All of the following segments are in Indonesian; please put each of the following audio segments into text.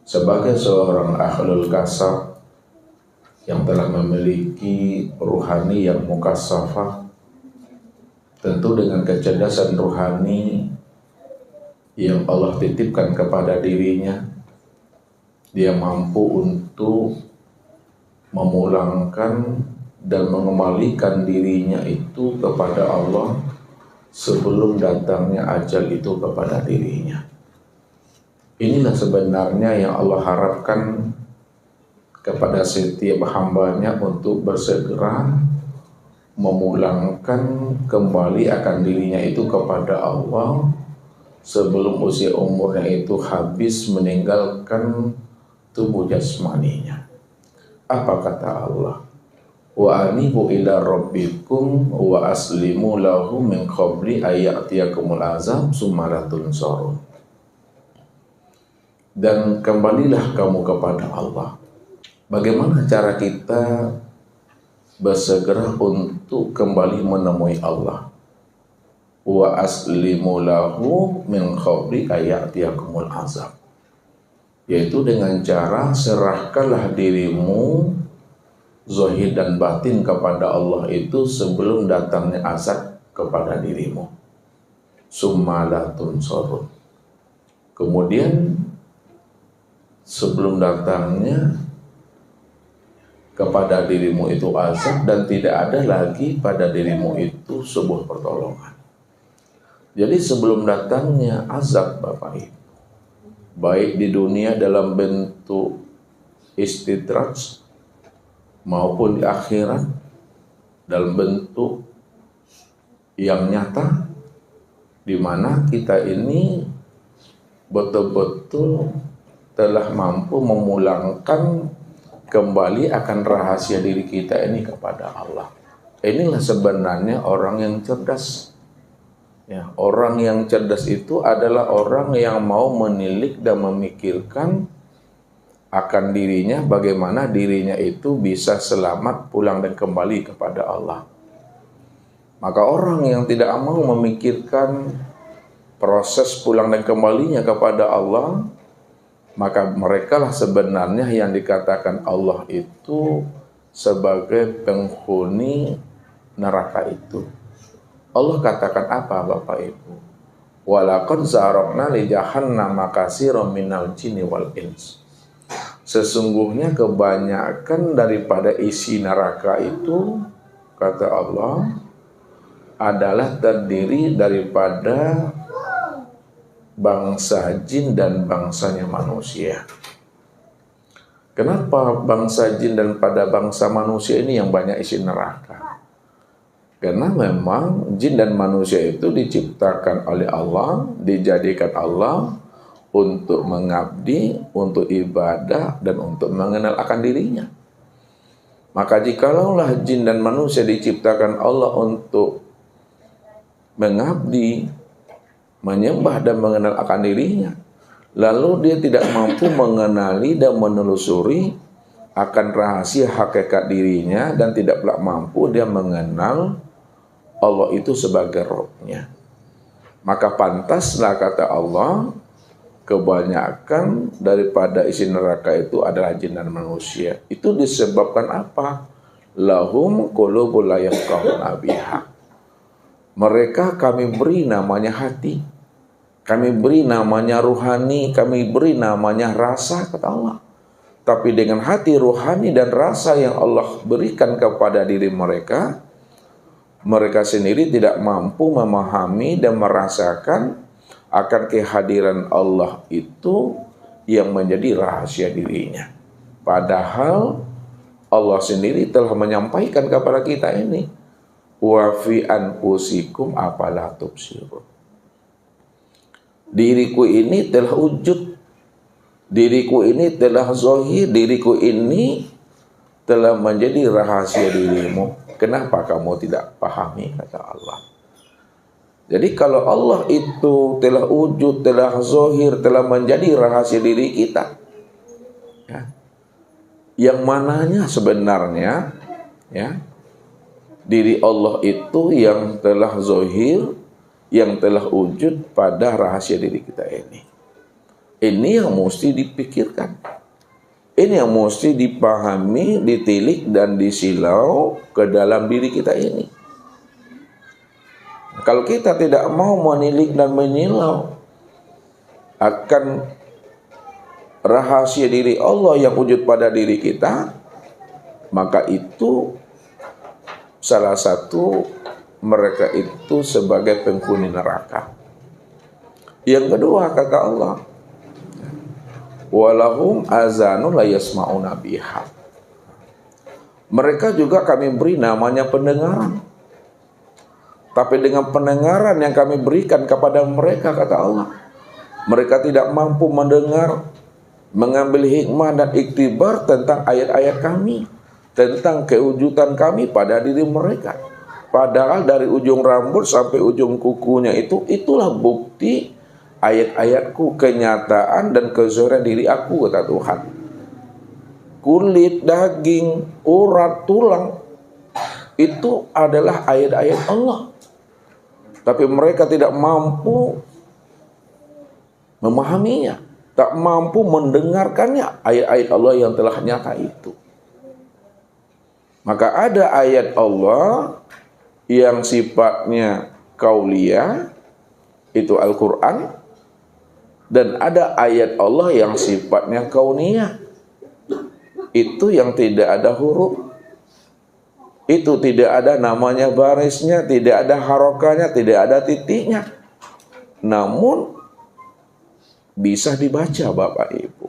sebagai seorang ahlul kasab yang telah memiliki ruhani yang mukassafah, tentu dengan kecerdasan ruhani yang Allah titipkan kepada dirinya, dia mampu untuk memulangkan dan mengembalikan dirinya itu kepada Allah sebelum datangnya ajal itu kepada dirinya. Inilah sebenarnya yang Allah harapkan kepada setiap hambanya untuk bersegera memulangkan kembali akan dirinya itu kepada Allah sebelum usia umurnya itu habis meninggalkan tubuh jasmaninya. Apa kata Allah? Wa anibu ila rabbikum wa aslimu lahu min qabli ayyatiyakumul azab summa la tunsarun. Dan kembalilah kamu kepada Allah. Bagaimana cara kita bersegera untuk kembali menemui Allah? Wa aslimu lahu min qabli ayyatiyakumul azab. Yaitu dengan cara serahkanlah dirimu zahir dan batin kepada Allah itu sebelum datangnya azab kepada dirimu. Summa la tunsarun. Kemudian sebelum datangnya kepada dirimu itu azab dan tidak ada lagi pada dirimu itu sebuah pertolongan. Jadi sebelum datangnya azab Bapak Ibu, baik di dunia dalam bentuk istidraj maupun di akhirat dalam bentuk yang nyata, di mana kita ini betul-betul telah mampu memulangkan kembali akan rahasia diri kita ini kepada Allah. Inilah sebenarnya orang yang cerdas. Ya, orang yang cerdas itu adalah orang yang mau menilik dan memikirkan akan dirinya, bagaimana dirinya itu bisa selamat pulang dan kembali kepada Allah. Maka orang yang tidak mau memikirkan proses pulang dan kembalinya kepada Allah, maka merekalah sebenarnya yang dikatakan Allah itu sebagai penghuni neraka itu. Allah katakan apa Bapak Ibu? Walaqad zaraqna li jahannama katsiran minal jinni wal ins. Sesungguhnya kebanyakan daripada isi neraka itu, kata Allah, adalah terdiri daripada bangsa jin dan bangsanya manusia. Kenapa bangsa jin dan pada bangsa manusia ini yang banyak isi neraka? Karena memang jin dan manusia itu diciptakan oleh Allah, dijadikan Allah untuk mengabdi, untuk ibadah, dan untuk mengenal akan dirinya. Maka jikalaulah jin dan manusia diciptakan Allah untuk mengabdi, menyembah dan mengenal akan dirinya, lalu dia tidak mampu mengenali dan menelusuri akan rahasia hakikat dirinya, dan tidak pula mampu dia mengenal Allah itu sebagai Rabb-nya. Maka pantaslah kata Allah, kebanyakan daripada isi neraka itu adalah jin dan manusia. Itu disebabkan apa? Lahum qulubun la yafqahuna biha. Mereka kami beri namanya hati, kami beri namanya ruhani, kami beri namanya rasa, kata Allah. Tapi dengan hati ruhani dan rasa yang Allah berikan kepada diri mereka, mereka sendiri tidak mampu memahami dan merasakan akan kehadiran Allah itu yang menjadi rahasia dirinya. Padahal Allah sendiri telah menyampaikan kepada kita ini, wa fi anfusikum afala tubsirun. Diriku ini telah wujud, diriku ini telah zahir, diriku ini telah menjadi rahasia dirimu. Kenapa kamu tidak pahami, kata Allah. Jadi kalau Allah itu telah wujud, telah zahir, telah menjadi rahasia diri kita, ya, yang mananya sebenarnya, ya, diri Allah itu yang telah zahir, yang telah wujud pada rahasia diri kita ini. Ini yang mesti dipikirkan. Ini yang mesti dipahami, ditilik, dan disilau ke dalam diri kita ini. Kalau kita tidak mau menilik dan menyilau akan rahasia diri Allah yang wujud pada diri kita, maka itu salah satu mereka itu sebagai penghuni neraka. Yang kedua, kata Allah, walahum azanun la yasma'una biha. Mereka juga kami beri namanya pendengaran. Tapi dengan pendengaran yang kami berikan kepada mereka, kata Allah, mereka tidak mampu mendengar, mengambil hikmah dan iktibar tentang ayat-ayat kami, tentang kewujudan kami pada diri mereka. Padahal dari ujung rambut sampai ujung kukunya itulah bukti ayat-ayatku, kenyataan dan kezahiran diri aku, kata Tuhan. Kulit, daging, urat, tulang, itu adalah ayat-ayat Allah. Tapi mereka tidak mampu memahaminya, tak mampu mendengarkannya, ayat-ayat Allah yang telah nyata itu. Maka ada ayat Allah yang sifatnya qauliyah, itu Al-Quran, dan ada ayat Allah yang sifatnya kauniyah, itu yang tidak ada huruf, itu tidak ada namanya barisnya, tidak ada harokahnya, tidak ada titiknya, namun bisa dibaca, Bapak Ibu.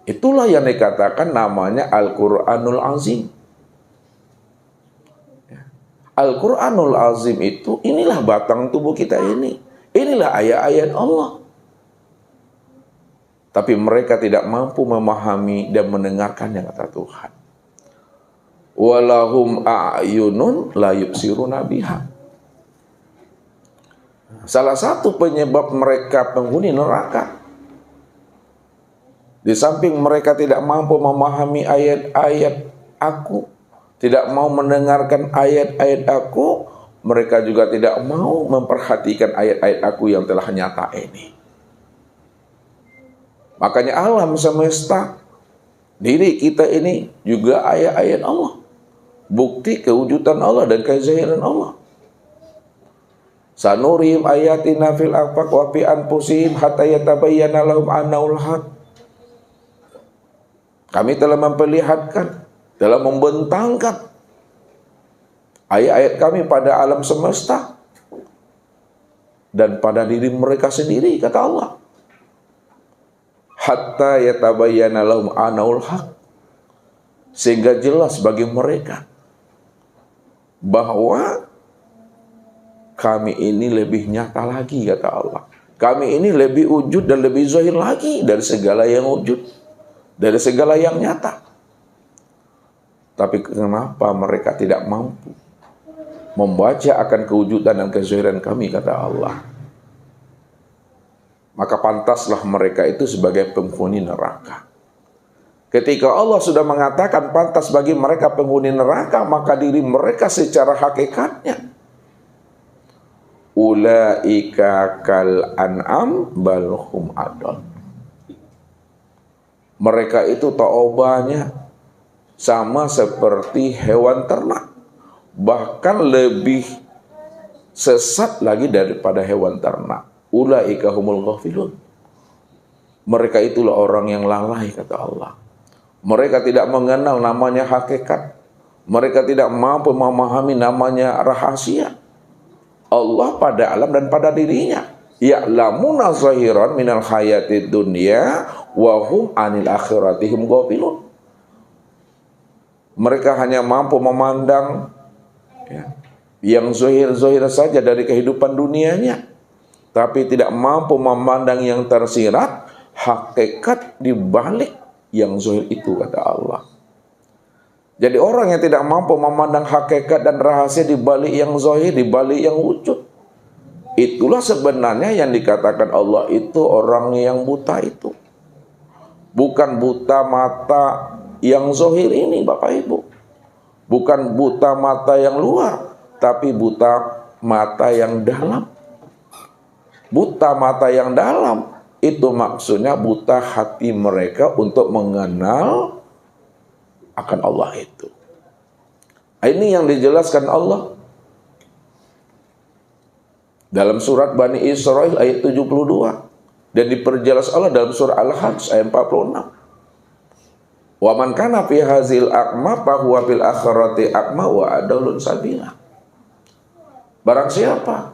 Itulah yang dikatakan namanya Al-Quranul Azim. Al-Quranul Azim itu, inilah batang tubuh kita ini. Inilah ayat-ayat Allah. Tapi mereka tidak mampu memahami dan mendengarkannya, kata Tuhan. Walahum a'yunun la yubsiruna biha. Salah satu penyebab mereka penghuni neraka, di samping mereka tidak mampu memahami ayat-ayat aku, tidak mau mendengarkan ayat-ayat aku, mereka juga tidak mau memperhatikan ayat-ayat aku yang telah nyata ini. Makanya alam semesta, diri kita ini juga ayat-ayat Allah, bukti kewujudan Allah dan kezahiran Allah. Sanurihim ayatina fil afaq wa fi anfusihim hatta yatabayyana lahum annahul haq. Kami telah memperlihatkan, telah membentangkan ayat-ayat kami pada alam semesta dan pada diri mereka sendiri, kata Allah. Hatta yatabayyana lahum annahul haq, sehingga jelas bagi mereka bahwa kami ini lebih nyata lagi, kata Allah. Kami ini lebih wujud dan lebih zahir lagi dari segala yang wujud, dari segala yang nyata. Tapi kenapa mereka tidak mampu membaca akan kewujudan dan kezahiran kami, kata Allah. Maka pantaslah mereka itu sebagai penghuni neraka. Ketika Allah sudah mengatakan pantas bagi mereka penghuni neraka, maka diri mereka secara hakikatnya ulaika kal an'am bal hum adall. Mereka itu taubahnya sama seperti hewan ternak, bahkan lebih sesat lagi daripada hewan ternak. Ulaika humul ghafilun. Mereka itulah orang yang lalai, kata Allah. Mereka tidak mengenal namanya hakikat. Mereka tidak mampu memahami namanya rahasia Allah pada alam dan pada dirinya. Ya'lamuna zahiran minal hayatid dunya wa hum anil akhiratihim ghafilun. Mereka hanya mampu memandang yang zahir-zahir saja dari kehidupan dunianya, tapi tidak mampu memandang yang tersirat, hakikat di balik yang zahir itu, kata Allah. Jadi orang yang tidak mampu memandang hakikat dan rahasia di balik yang zahir, di balik yang wujud, itulah sebenarnya yang dikatakan Allah itu orang yang buta itu. Bukan buta mata yang zahir ini, Bapak Ibu. Bukan buta mata yang luar, tapi buta mata yang dalam. Buta mata yang dalam Itu maksudnya buta hati mereka untuk mengenal akan Allah itu. Ini yang dijelaskan Allah dalam surat Bani Israil ayat 72. Dan diperjelas Allah dalam surah Al-Hajj ayat 46. Wa man kana fi hazil aqma fa huwa fil akhirati aqma wa adallun sabila. Barang siapa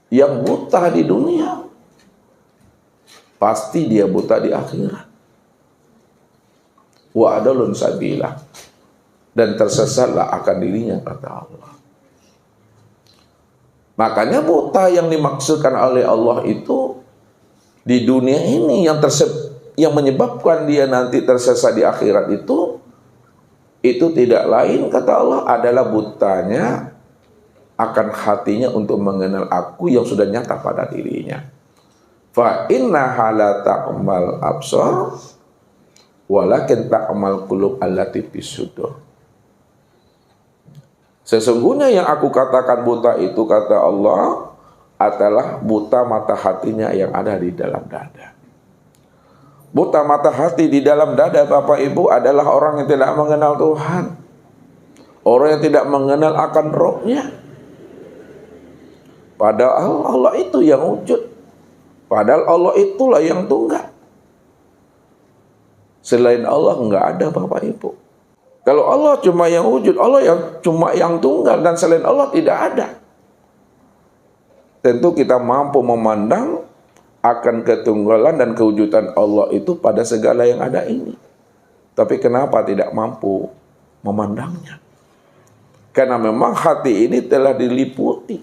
yang buta di dunia, pasti dia buta di akhirat. Wa adallun sabila, dan tersesatlah akan dirinya, kata Allah. Makanya buta yang dimaksudkan oleh Allah itu di dunia ini yang menyebabkan dia nanti tersesat di akhirat itu tidak lain, kata Allah, adalah butanya akan hatinya untuk mengenal aku yang sudah nyata pada dirinya. Fa innaha la ta'mal absar walakin ta'mal qulub allati fis sudur. Sesungguhnya yang aku katakan buta itu, kata Allah, adalah buta mata hatinya yang ada di dalam dada. Buta mata hati di dalam dada, Bapak Ibu, adalah orang yang tidak mengenal Tuhan. Orang yang tidak mengenal akan Roh-Nya. Padahal Allah itu yang wujud. Padahal Allah itulah yang tunggal. Selain Allah enggak ada, Bapak Ibu. Kalau Allah cuma yang wujud, Allah yang cuma yang tunggal, dan selain Allah tidak ada. Tentu kita mampu memandang akan ketunggalan dan kewujudan Allah itu pada segala yang ada ini. Tapi kenapa tidak mampu memandangnya? Karena memang hati ini telah diliputi,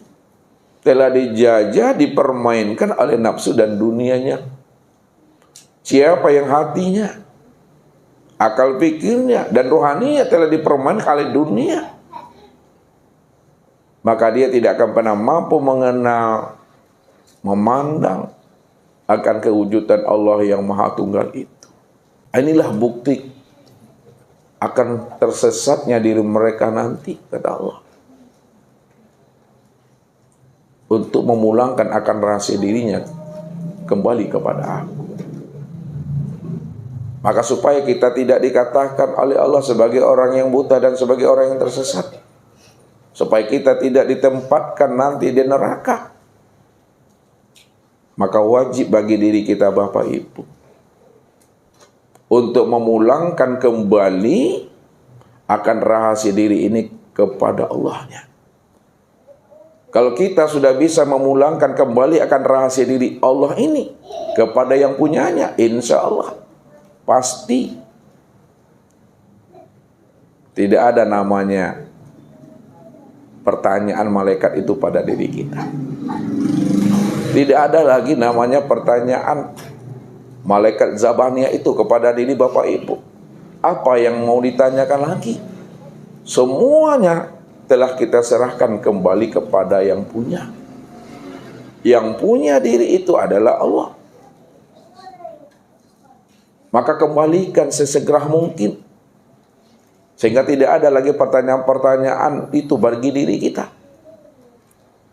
telah dijajah, dipermainkan oleh nafsu dan dunianya. Siapa yang hatinya, akal pikirnya, dan rohaninya telah dipermainkan oleh dunia, maka dia tidak akan pernah mampu mengenal, memandang akan kewujudan Allah yang Maha Tunggal itu. Inilah bukti akan tersesatnya diri mereka nanti, kata Allah. Untuk memulangkan akan rahasia dirinya kembali kepada aku. Maka supaya kita tidak dikatakan oleh Allah sebagai orang yang buta dan sebagai orang yang tersesat, supaya kita tidak ditempatkan nanti di neraka, maka wajib bagi diri kita, Bapak Ibu, untuk memulangkan kembali akan rahasia diri ini kepada Allahnya. Kalau kita sudah bisa memulangkan kembali akan rahasia diri Allah ini kepada yang punyanya, insya Allah pasti tidak ada namanya pertanyaan malaikat itu pada diri kita. Tidak ada lagi namanya pertanyaan malaikat Zabaniyah itu kepada diri Bapak Ibu. Apa yang mau ditanyakan lagi? Semuanya telah kita serahkan kembali kepada yang punya. Yang punya diri itu adalah Allah. Maka kembalikan sesegera mungkin, sehingga tidak ada lagi pertanyaan-pertanyaan itu bagi diri kita.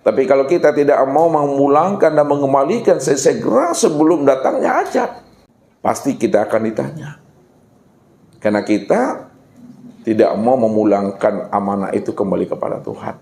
Tapi kalau kita tidak mau memulangkan dan mengembalikan sesegera sebelum datangnya ajal, pasti kita akan ditanya. Karena kita tidak mau memulangkan amanah itu kembali kepada Tuhan.